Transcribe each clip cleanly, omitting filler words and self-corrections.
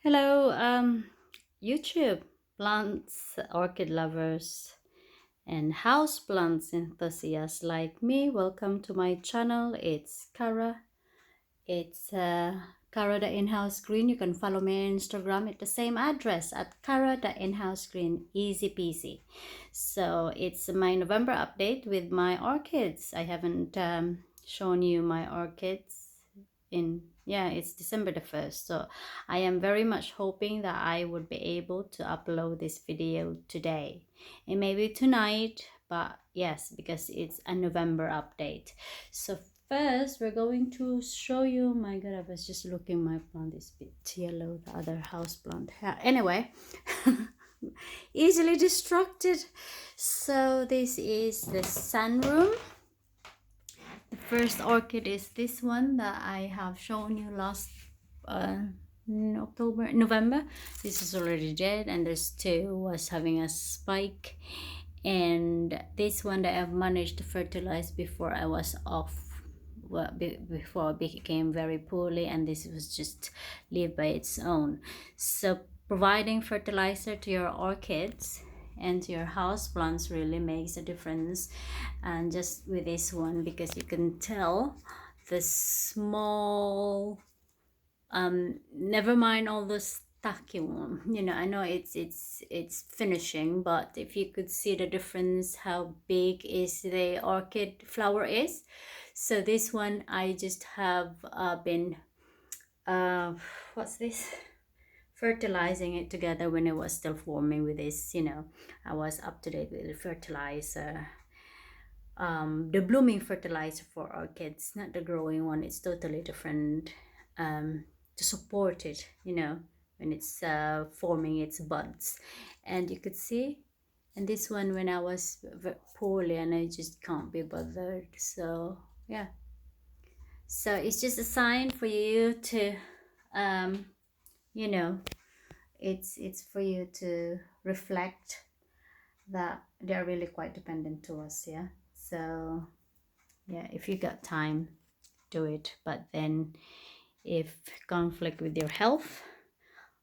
Hello, YouTube plants, orchid lovers, and house plants enthusiasts like me. Welcome to my channel. It's Cara. It's Cara.inhousegreen. You can follow me on Instagram at the same address at Cara.inhousegreen. Easy peasy. So it's my November update with my orchids. I haven't shown you my orchids in, yeah, it's December the 1st, so I am very much hoping that I would be able to upload this video today and maybe tonight, but yes, because it's a November update. So first we're going to show you, my god, I was just looking, my plant is a bit yellow, the other house plant. Anyway, easily distracted. So this is the sunroom. The first orchid is this one that I have shown you last November. This is already dead, and there's two was having a spike, and this one that I've managed to fertilize before I was off, well, before it became very poorly, and this was just live by its own. So providing fertilizer to your orchids and to your house plants really makes a difference. And just with this one, because you can tell the small, never mind all the stacking, I know it's finishing, but if you could see the difference how big is the orchid flower is. So this one I just have been what's this, fertilizing it together when it was still forming with this. I was up to date with the fertilizer, the blooming fertilizer for orchids, not the growing one. It's totally different, to support it, when it's forming its buds. And you could see, and this one when I was poorly and I just can't be bothered. So yeah, so it's just a sign for you to you know it's for you to reflect that they're really quite dependent to us. Yeah, so yeah, if you got time, do it. But then if conflict with your health,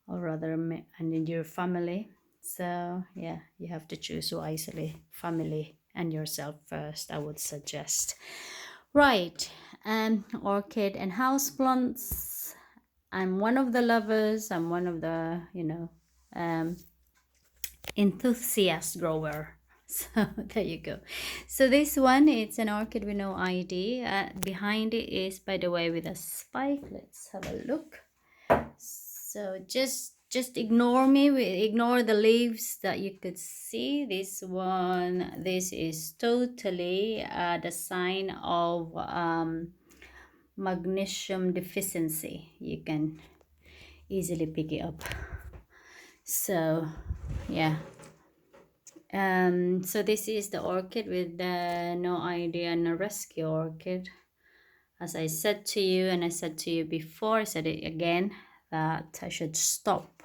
or rather and in your family, so yeah, you have to choose wisely. Family and yourself first, I would suggest. Right. Orchid and house plants, I'm one of the lovers, I'm one of the enthusiast grower. So there you go. So this one, it's an orchid with no ID. Behind it is, by the way, with a spike. Let's have a look. So just ignore me, ignore the leaves that you could see. This one, this is totally the sign of magnesium deficiency. You can easily pick it up. So yeah, so this is the orchid with no idea, and a rescue orchid. As I said to you, and I said to you before, I said it again, that I should stop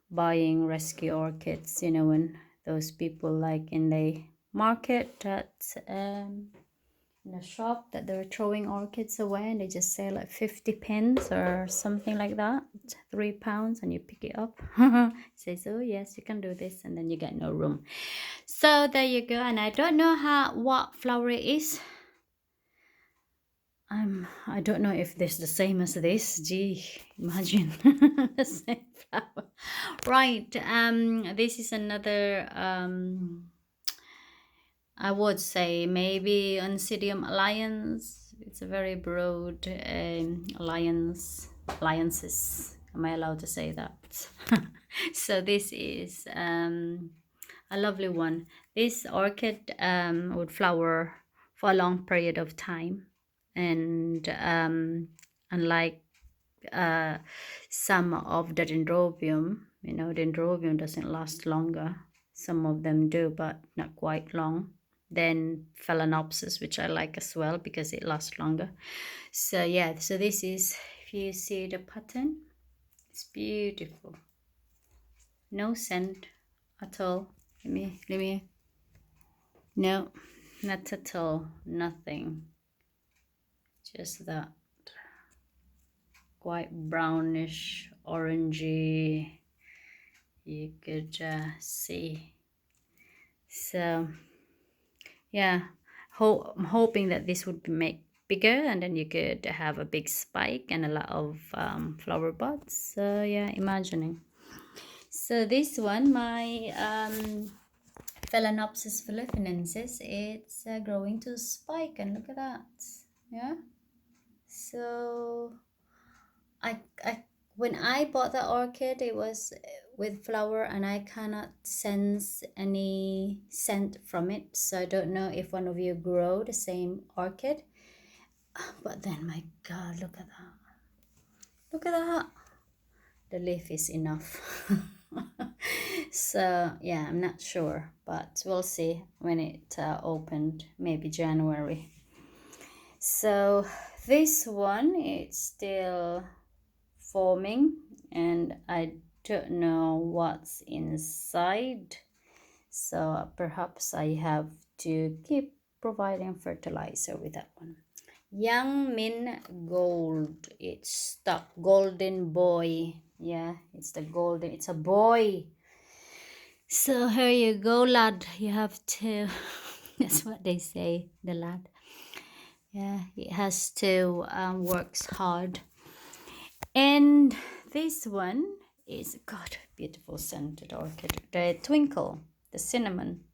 buying rescue orchids. When those people, like in the market, that in a shop, that they're throwing orchids away, and they just say like 50 pence or something like that, £3, and you pick it up. Says, oh yes, you can do this, and then you get no room. So there you go. And I don't know what flower it is. I don't know if this is the same as this. Gee, imagine. The same flower. Right. This is another I would say maybe Oncidium alliance. It's a very broad alliances. Am I allowed to say that? So this is a lovely one. This orchid would flower for a long period of time, and unlike some of the dendrobium, dendrobium doesn't last longer. Some of them do, but not quite long. Then phalaenopsis, which I like as well because it lasts longer. So yeah, so this is, if you see the pattern, it's beautiful. No scent at all. Let me. No, not at all. Nothing. Just that quite brownish orangey. You could see. So yeah, I'm hoping that this would be make bigger, and then you could have a big spike and a lot of flower buds. So yeah, imagining. So this one, my Phalaenopsis philippinensis, it's growing to spike, and look at that. Yeah. So I when I bought the orchid, it was with flower, and I cannot sense any scent from it. So I don't know if one of you grow the same orchid. But then, my God, look at that! Look at that! The leaf is enough. So yeah, I'm not sure, but we'll see when it opened, maybe January. So this one, it's still forming, and I don't know what's inside, so perhaps I have to keep providing fertilizer with that one. Young Min Gold, it's stuck. Golden boy. Yeah, it's the golden, it's a boy. So here you go, lad. You have to, that's what they say, the lad. Yeah, it has to works hard. And this one is, God, beautiful scented orchid. The Twinkle, the cinnamon.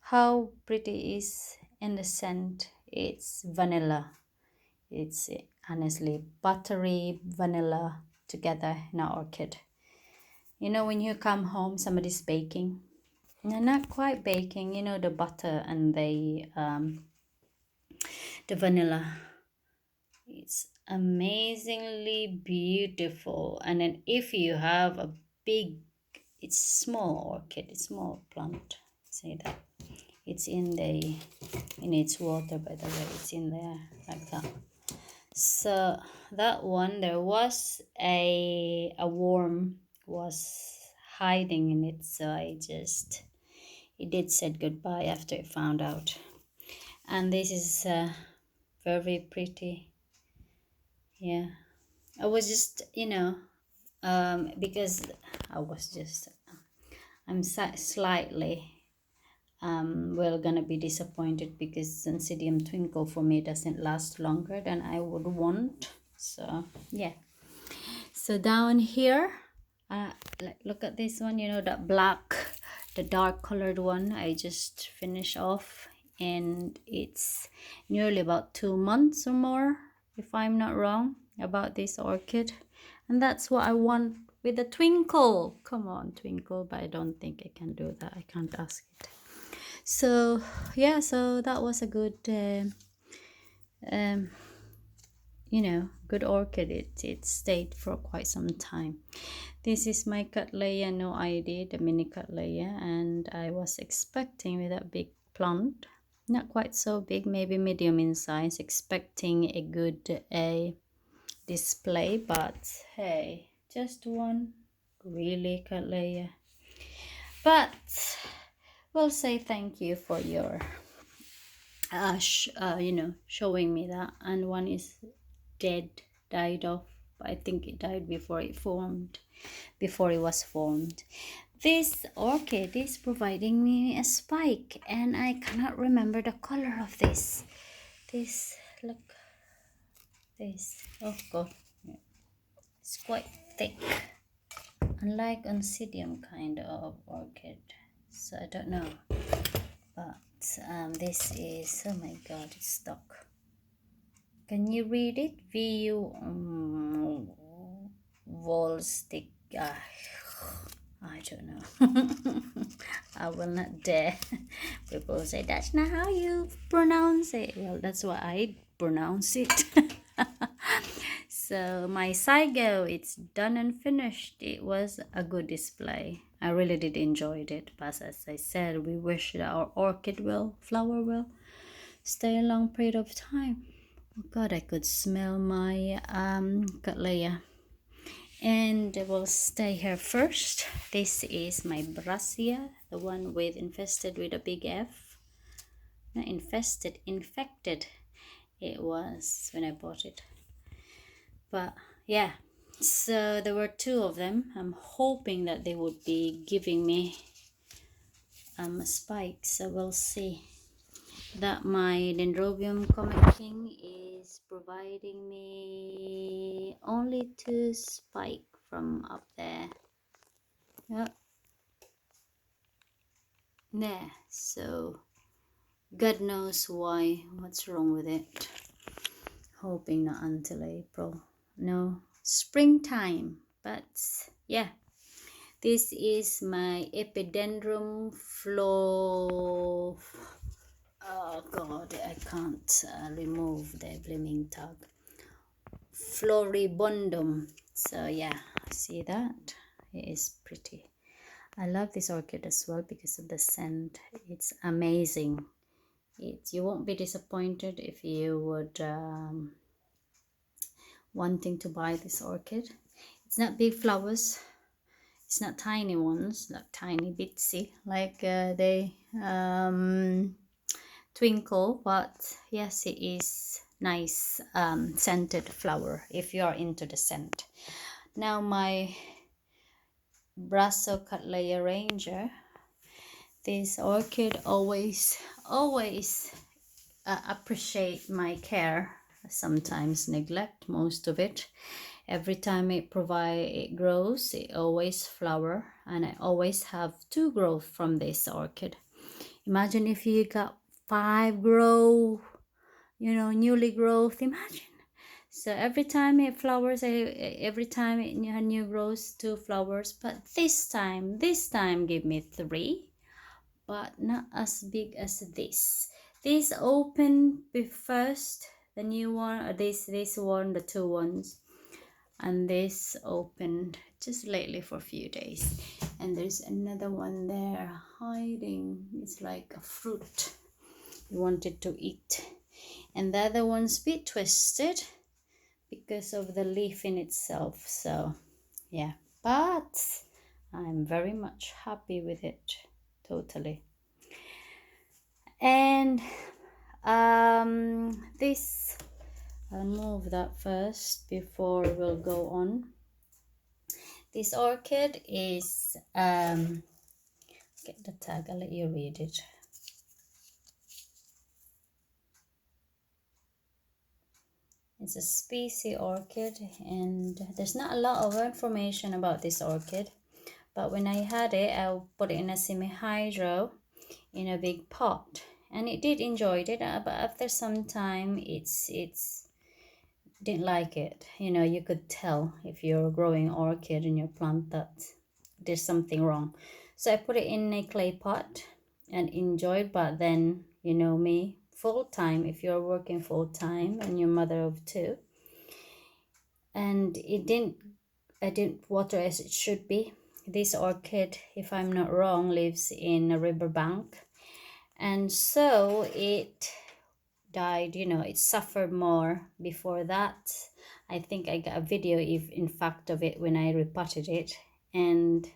How pretty is in the scent. It's vanilla. It's honestly buttery vanilla together in an orchid. You know, when you come home, somebody's baking. No, not quite baking. You know, the butter and the vanilla. It's amazingly beautiful. And then if you have a big, it's small orchid, it's small plant. Say that. It's in its water, by the way. It's in there like that. So that one, there was a worm was hiding in it, so it did said goodbye after it found out. And this is very pretty. Yeah, I was just, because I'm slightly gonna be disappointed because Sensidium Twinkle for me doesn't last longer than I would want. So yeah. So down here, look at this one. You know, that black, the dark colored one. I just finished off, and it's nearly about 2 months or more, if I'm not wrong, about this orchid. And that's what I want with the Twinkle. Come on, Twinkle. But I don't think I can do that. I can't ask it. So yeah, so that was a good good orchid. It stayed for quite some time. This is my Cattleya, no ID, the mini Cattleya, and I was expecting with that big plant, not quite so big, maybe medium in size, expecting a good display, but hey, just one, really, Cattleya. But we'll say thank you for your showing me that. And one is died off. I think it died before it was formed. This orchid is providing me a spike, and I cannot remember the color of this. Look, this, oh God, it's quite thick, unlike Oncidium kind of orchid. So I don't know, but this is, oh my God, it's stuck. Can you read it? VU wall stick. I don't know. I will not dare. People say that's not how you pronounce it. Well, that's what I pronounce it. So my Saigo, it's done and finished. It was a good display. I really did enjoy it. But as I said, we wish that our orchid flower will stay a long period of time. Oh God, I could smell my Cattleya. And we'll stay here first. This is my Brassica, the one infested with a big F. Not infested, infected. It was when I bought it. But yeah, So there were two of them. I'm hoping that they would be giving me spikes, so we'll see. That my Dendrobium Comet King is providing me only two spike from up there. Yep. There. So God knows why. What's wrong with it? Hoping not until April. No, springtime. But yeah, this is my Epidendrum Flo. Oh God, I can't remove the blooming tag. Floribundum. So yeah, see that? It is pretty. I love this orchid as well because of the scent. It's amazing. You won't be disappointed if you would wanting to buy this orchid. It's not big flowers. It's not tiny ones, not tiny bitsy like they twinkle, but yes, it is nice scented flower if you are into the scent. Now my Brassocatleya Ranger, this orchid always appreciate my care, sometimes neglect most of it. Every time it grows, it always flower, and I always have two growth from this orchid. Imagine if you got 5 grow, newly growth, imagine. So every time it flowers, every time it new grows 2 flowers, but this time give me 3, but not as big as this. This opened first, the new one, or this one, the 2 ones, and this opened just lately for a few days. And there's another one there hiding. It's like a fruit you wanted to eat. And the other one's a bit twisted because of the leaf in itself. So yeah, but I'm very much happy with it, totally. And this, I'll move that first before we'll go on. This orchid is get the tag, I'll let you read it. It's a species orchid, and there's not a lot of information about this orchid, but when I had it, I put it in a semi-hydro in a big pot, and it did enjoy it, but after some time it's didn't like it. You could tell if you're growing orchid in your plant that there's something wrong. So I put it in a clay pot and enjoyed, but then me, full-time, if you're working full-time and you're mother of 2, and I didn't water as it should be. This orchid, if I'm not wrong, lives in a riverbank, and so it died. It suffered more before that. I think I got a video in fact of it when I repotted it. And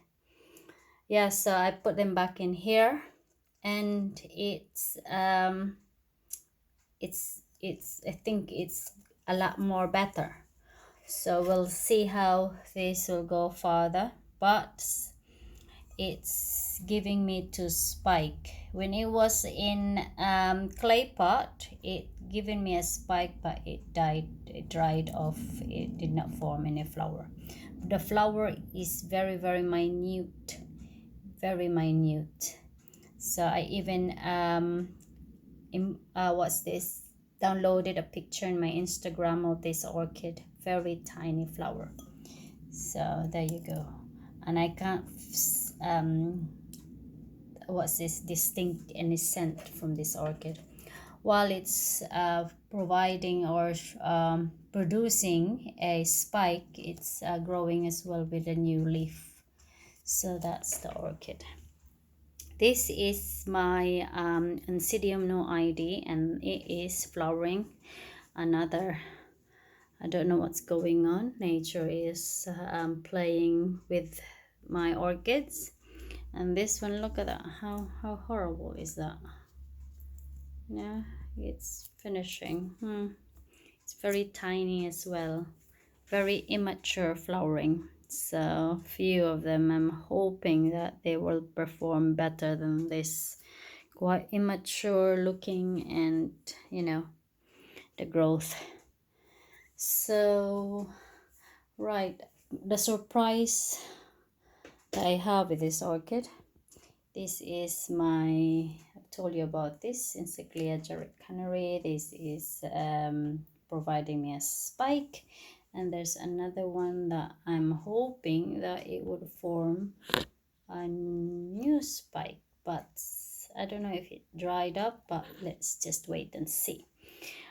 yeah, so I put them back in here, and it's I think it's a lot more better. So we'll see how this will go further, but it's giving me to spike. When it was in clay pot, it given me a spike, but it dried off. It did not form any flower. The flower is very, very minute, very minute. So I even what's this, downloaded a picture in my Instagram of this orchid, very tiny flower. So there you go. And I can't what's this, distinct any scent from this orchid, while it's providing or producing a spike. It's growing as well with a new leaf. So that's the orchid. This is my Oncidium no ID, and it is flowering. Another, I don't know what's going on. Nature is playing with my orchids. And this one, look at that. How horrible is that? Yeah, it's finishing. It's very tiny as well. very immature flowering. So few of them, I'm hoping that they will perform better than this quite immature looking, and the growth. So right, the surprise that I have with this orchid, this is my, I've told you about this Encyclia Jarrett Canary. This is providing me a spike, and there's another one that I'm hoping that it would form a new spike, but I don't know if it dried up, but let's just wait and see.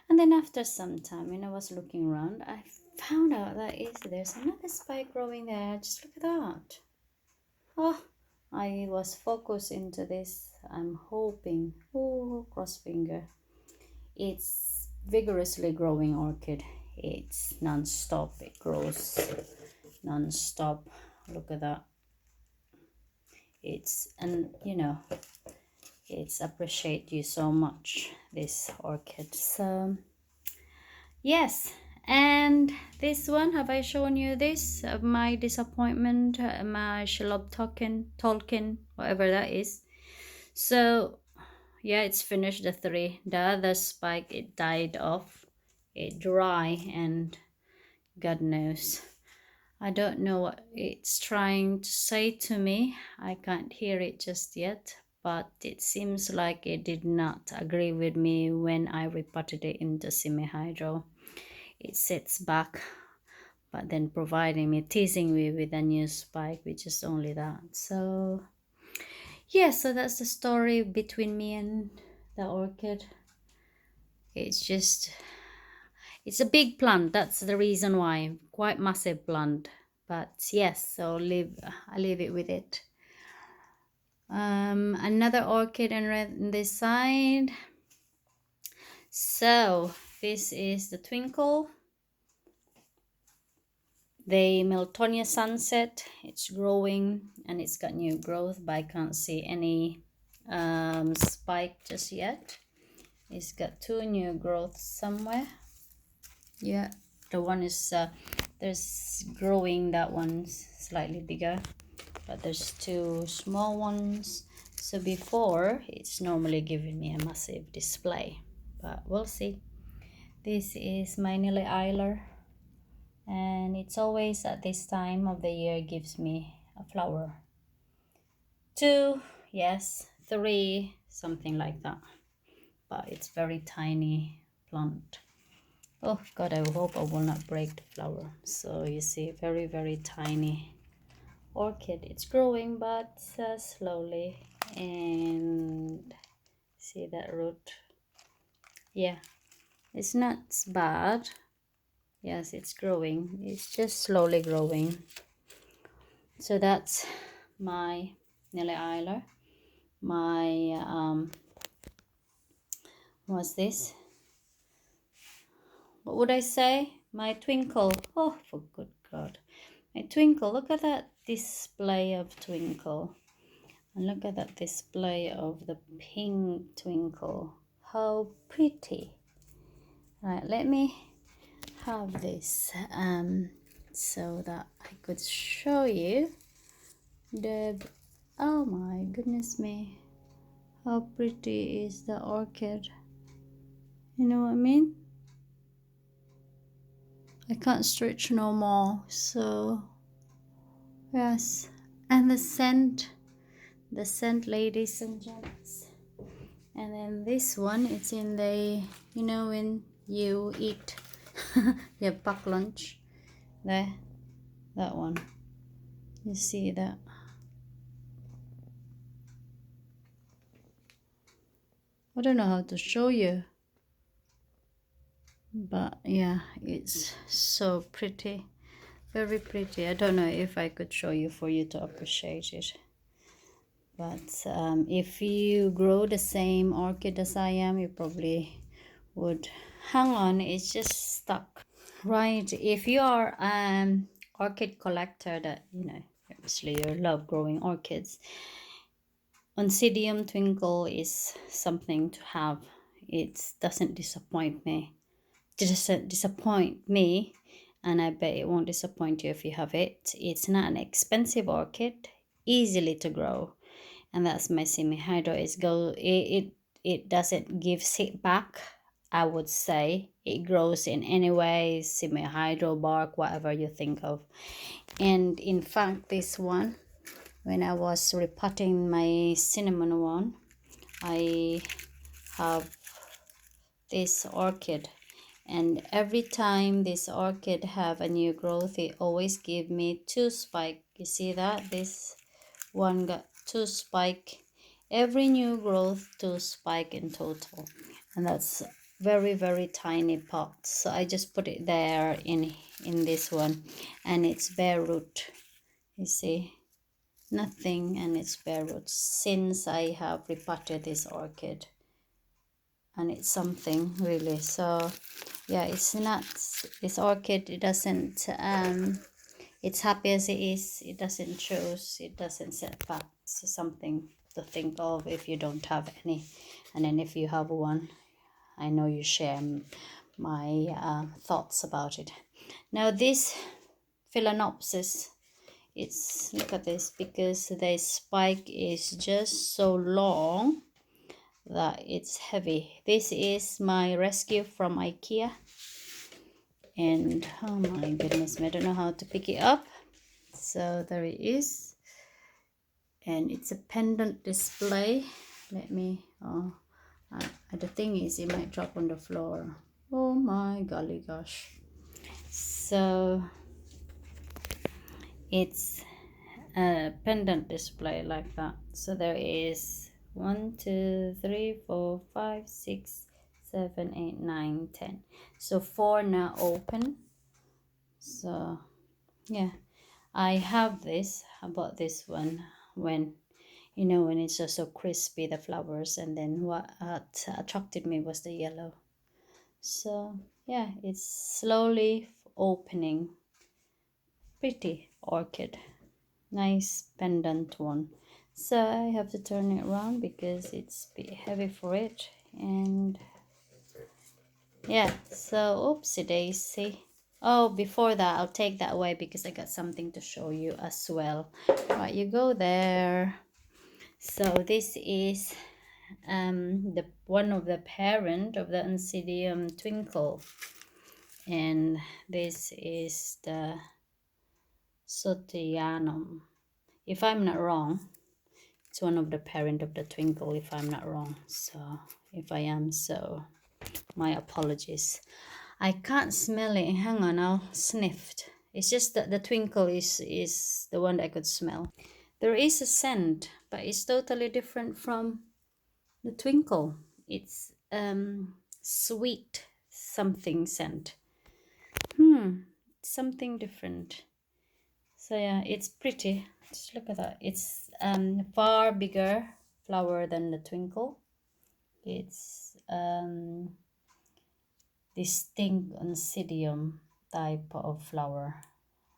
And then after some time, when I was looking around, I found out that there's another spike growing there. Just look at that. Oh, I was focused into this. I'm hoping, oh, cross finger. It's vigorously growing orchid. It's non-stop. It grows non-stop. Look at that. It's, and it's appreciate you so much, this orchid. So yes. And this one, have I shown you this? My disappointment, my Shalom Tolkien, whatever that is. So yeah, it's finished, the three. The other spike, it died off. It dry, and God knows. I don't know what it's trying to say to me. I can't hear it just yet, but it seems like it did not agree with me when I repotted it into semi-hydro. It sits back, but then providing me, teasing me with a new spike, which is only that. So yeah, so that's the story between me and the orchid. It's a big plant. That's the reason why. Quite massive plant. But yes, so I leave it with it. Another orchid on this side. So this is the Twinkle, the Miltonia Sunset. It's growing and it's got new growth, but I can't see any spike just yet. It's got two new growths somewhere. Yeah, the one is there's growing, that one's slightly bigger, but there's two small ones. So before, it's normally giving me a massive display, but we'll see. This is my Nilly Eiler, and it's always at this time of the year gives me a flower. Two, yes, three, something like that, but it's very tiny plant. Oh God, I hope I will not break the flower. So you see, very, very tiny orchid. It's growing, but slowly. And see that root? Yeah, it's not bad. Yes, it's growing. It's just slowly growing. So that's my Nelly Eiler. My, what's this? What would I say? My Twinkle. Oh, for good God. My Twinkle. Look at that display of Twinkle. And look at that display of the pink Twinkle. How pretty. Right, let me have this so that I could show you the, oh my goodness me, how pretty is the orchid. You know what I mean? I can't stretch no more. So yes, and the scent, ladies and gents. And then this one, it's in the, when you eat your pack lunch, there, that one, you see that. I don't know how to show you, but yeah, it's so pretty, very pretty. I don't know if I could show you for you to appreciate it. But if you grow the same orchid as I am, you probably would hang on. It's just stuck, right? If you are orchid collector, that obviously you love growing orchids, Oncidium Twinkle is something to have. It doesn't disappoint me. and I bet it won't disappoint you if you have it. It's not an expensive orchid, easily to grow, and that's my semi-hydro. It doesn't give seed back. I would say it grows in any way, semi-hydro, bark, whatever you think of. And in fact, this one, when I was repotting my cinnamon one, I have this orchid, and every time this orchid have a new growth, it always give me two spike. You see that this one got two spike, every new growth two spike in total, and that's very tiny pot. So I just put it there in this one, and it's bare root. You see, nothing, and it's bare root since I have repotted this orchid, and it's something really. So yeah, it's not, this orchid, it doesn't it's happy as it is. It doesn't choose, it doesn't set back. So something to think of if you don't have any, and then if you have one, I know you share my thoughts about it. Now this phalaenopsis, it's, look at this, because the spike is just so long that it's heavy. This is my rescue from IKEA, and oh my goodness, I don't know how to pick it up. So there it is, and it's a pendant display. Let me, the thing is, it might drop on the floor. Oh my golly gosh. So it's a pendant display like that. So there is 1 2 3 4 5 6 7 8 9 10. So 4 now open. So yeah, I have this. I bought this one when, you know, when it's just so crispy, the flowers, and then what attracted me was the yellow. So yeah, it's slowly opening. Pretty orchid, nice pendant one. So I have to turn it around because it's a bit heavy for it. And yeah, so oopsie daisy. Oh, before that, I'll take that away because I got something to show you as well. Right, you go there. So this is the one of the parent of the Oncidium Twinkle, and this is the Sotianum. If I'm not wrong, it's one of the parent of the Twinkle, if I'm not wrong. So if I am, so my apologies. I can't smell it. Hang on, I'll sniffed. It's just that the Twinkle is the one that I could smell. There is a scent, but it's totally different from the Twinkle. It's sweet something scent. Something different. So yeah, it's pretty. Just look at that. It's far bigger flower than the Twinkle. It's distinct oncidium type of flower.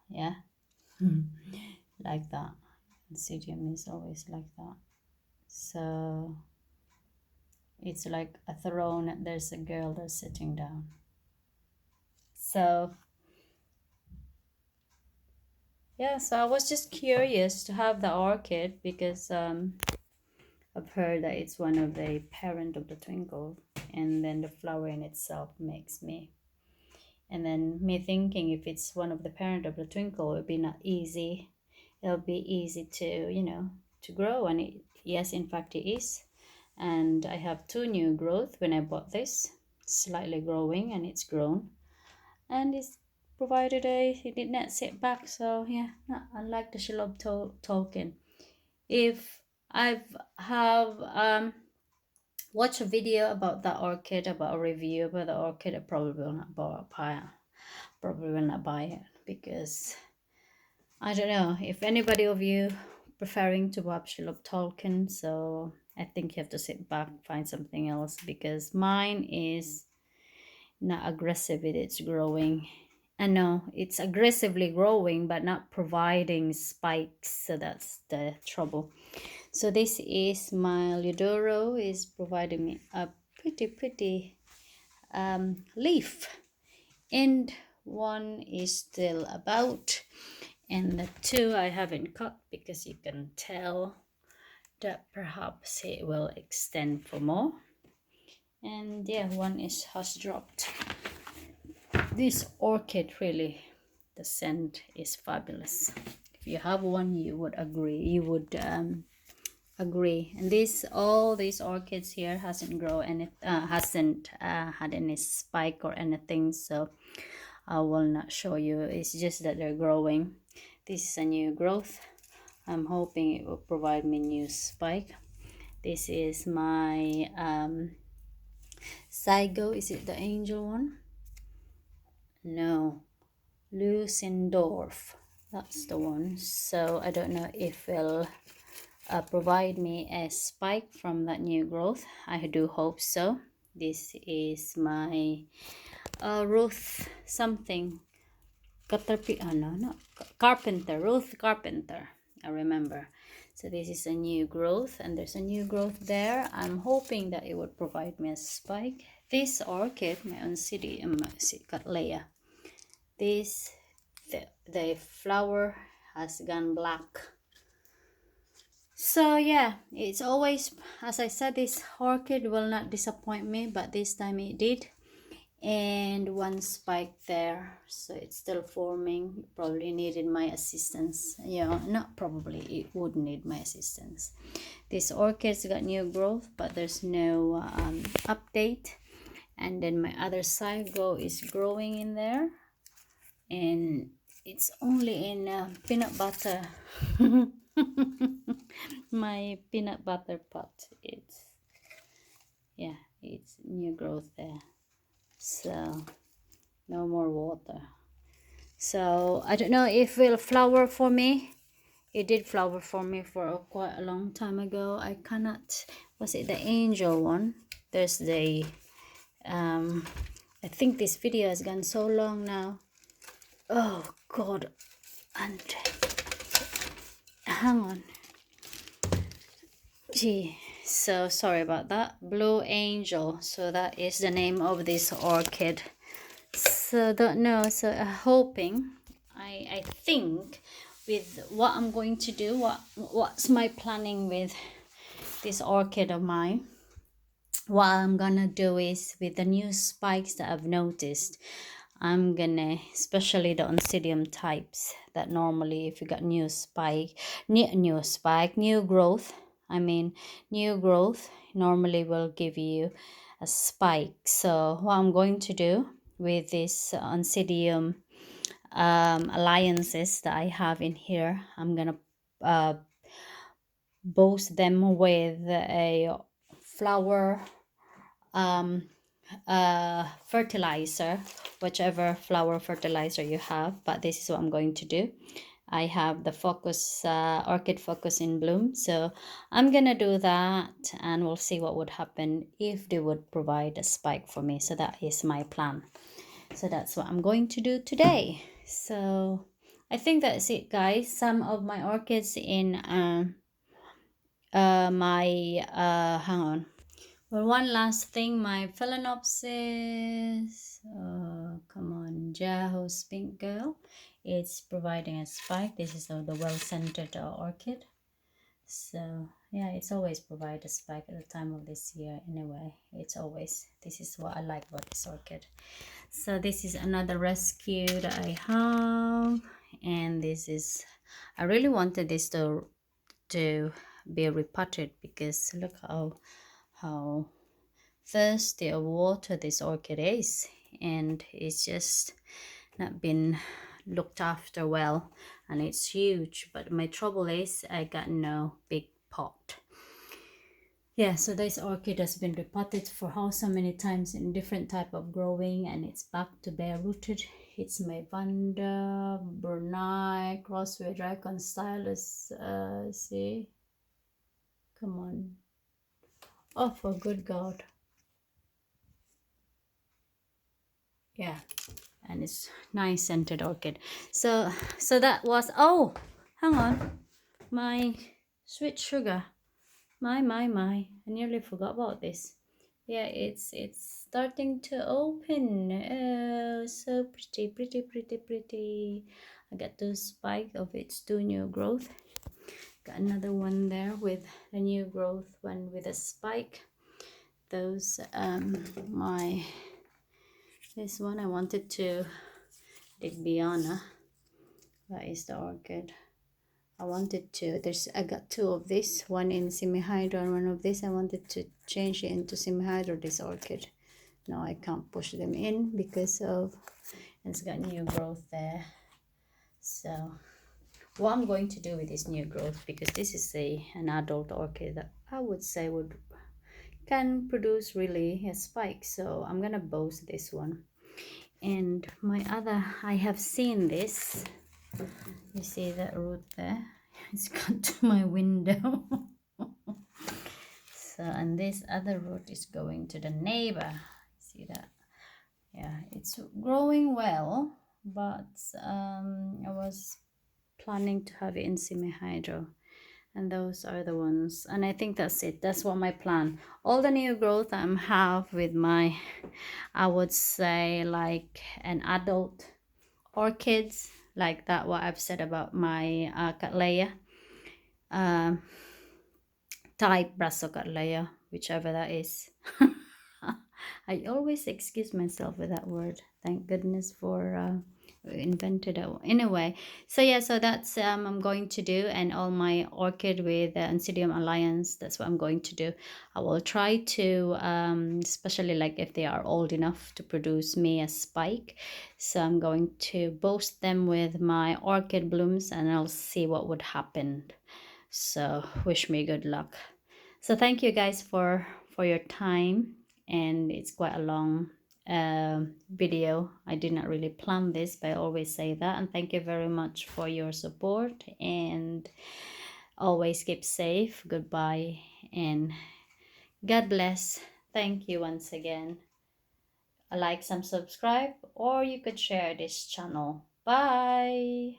Yeah. Like that. Oncidium is always like that. So it's like a throne. There's a girl that's sitting down. So yeah, so I was just curious to have the orchid because I've heard that it's one of the parent of the Twinkle, and then the flower in itself makes me, and then me thinking if it's one of the parent of the Twinkle, it'll be not easy. It'll be easy to, you know, to grow, and yes, in fact it is. And I have two new growth when I bought this, slightly growing, and it's grown, and it's provided it did not sit back. So yeah, not unlike the Shelob Tolkien. If I've have watched a video about that orchid, about a review about the orchid, I probably will not buy it because I don't know if anybody of you preferring to watch Shelob Tolkien. So I think you have to sit back, find something else, because mine is not aggressive with its growing. I know it's aggressively growing but not providing spikes, so that's the trouble. So this is my Ludoro, is providing me a pretty leaf. And one is still about, and the two I haven't cut because you can tell that perhaps it will extend for more. And yeah, one has dropped. This orchid, really, the scent is fabulous. If you have one, you would agree. Agree. And all these orchids here hasn't had any spike or anything, so I will not show you. It's just that they're growing. This is a new growth. I'm hoping it will provide me new spike. This is my Zygo. Is it the angel one? No, Lucendorf. That's the one. So I don't know if it'll provide me a spike from that new growth. I do hope so. This is my Ruth something Caterpillar. No, not Carpenter. Ruth Carpenter. I remember. So this is a new growth, and there's a new growth there. I'm hoping that it would provide me a spike. This orchid, my Oncidium Cattleya, the flower has gone black. So yeah, it's always, as I said, this orchid will not disappoint me, but this time it did. And one spike there, so it's still forming. Probably needed my assistance. Yeah, not probably, it would need my assistance. This orchid's got new growth, but there's no update. And then my other Zygo is growing in there, and it's only in peanut butter. My peanut butter pot. It's new growth there, so no more water. So I don't know if it will flower for me. It did flower for me for quite a long time ago. I cannot, was it the angel one? There's the I think this video has gone so long now. Oh god, and hang on, gee, so sorry about that. Blue Angel, so that is the name of this orchid. So don't know, so hoping, I think with what I'm going to do, what's my planning with this orchid of mine, what I'm gonna do is, with the new spikes that I've noticed, I'm gonna, especially the Oncidium types, that normally if you got new growth, new growth normally will give you a spike. So what I'm going to do with this Oncidium alliances that I have in here, I'm gonna boost them with a flower fertilizer, whichever flower fertilizer you have. But this is what I'm going to do. I have the focus orchid focus in bloom, so I'm gonna do that, and we'll see what would happen if they would provide a spike for me. So that is my plan. So that's what I'm going to do today. So I think that's it, guys. Some of my orchids in hang on. Well, one last thing, my Phalaenopsis, come on, Jaho's Pink Girl, it's providing a spike. This is the well-centered orchid. So yeah, it's always provide a spike at the time of this year anyway. It's always, this is what I like about this orchid. So this is another rescue that I have, and this is, I really wanted this to be repotted, because look how thirsty of water this orchid is, and it's just not been looked after well, and it's huge. But my trouble is I got no big pot. Yeah, so this orchid has been repotted for how so many times in different type of growing, and it's back to bare rooted. It's my Vanda, Brunei, Crossway, Dragon Stylus. See, come on, oh for good God. Yeah, and it's nice scented orchid. So that was, oh hang on, my sweet sugar, my I nearly forgot about this. Yeah, it's starting to open. Oh, so pretty, pretty, pretty, pretty. I got the spike of its two new growth. Got another one there with a new growth one with a spike. Those my this one I wanted to dig Biana. That is the orchid. I wanted to, I got two of this, one in semi-hydro and one of this. I wanted to change it into semi-hydro, this orchid. No, I can't push them in because of, it's got new growth there. So what I'm going to do with this new growth, because this is an adult orchid that I would say can produce really a spike. So I'm gonna boost this one. And my other, I have seen this. You see that root there? It's got to my window. So, and this other root is going to the neighbor. See that? Yeah, it's growing well, but I was planning to have it in semi-hydro. And those are the ones. And I think that's it. That's what my plan. All the new growth I have with my, I would say like an adult orchids, like that what I've said about my Cattleya type Brassicatleya, whichever that is. I always excuse myself with that word. Thank goodness for invented it. Anyway, so yeah, so that's I'm going to do, and all my orchid with the Oncidium Alliance, that's what I'm going to do. I will try to especially like if they are old enough to produce me a spike, so I'm going to boost them with my orchid blooms and I'll see what would happen. So wish me good luck. So thank you guys for your time, and it's quite a long video. I did not really plan this, but I always say that. And thank you very much for your support, and always keep safe. Goodbye and God bless. Thank you once again. Like, some subscribe, or you could share this channel. Bye.